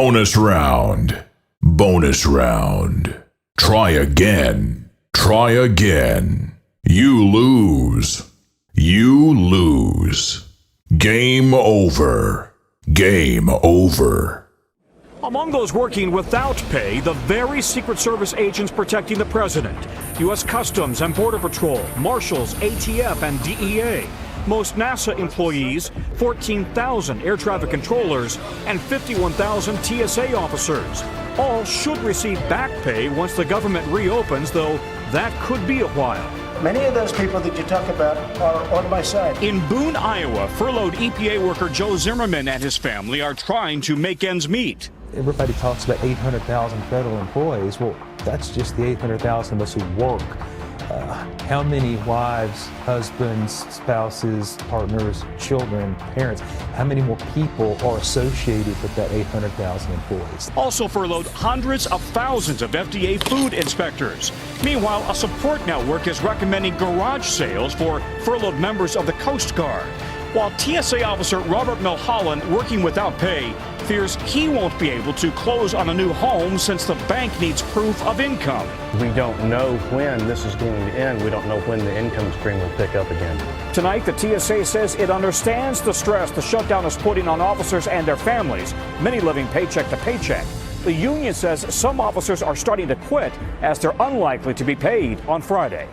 Bonus round. Bonus round. Try again. Try again. You lose. You lose. Game over. Game over. Among those working without pay, the very Secret Service agents protecting the president. U.S. Customs and Border Patrol, Marshals, ATF, and DEA. Most NASA employees, 14,000 air traffic controllers, and 51,000 TSA officers. All should receive back pay once the government reopens, though that could be a while. Many of those people that you talk about are on my side. In Boone, Iowa, furloughed EPA worker Joe Zimmerman and his family are trying to make ends meet. Everybody talks about 800,000 federal employees. Well, that's just the 800,000 of us who work. How many wives, husbands, spouses, partners, children, parents, how many more people are associated with that 800,000 employees? Also furloughed hundreds of thousands of FDA food inspectors. Meanwhile, a support network is recommending garage sales for furloughed members of the Coast Guard. While TSA officer Robert Milholland, working without pay, fears he won't be able to close on a new home since the bank needs proof of income. We don't know when this is going to end. We don't know when the income stream will pick up again. Tonight, the TSA says it understands the stress the shutdown is putting on officers and their families, many living paycheck to paycheck. The union says some officers are starting to quit as they're unlikely to be paid on Friday.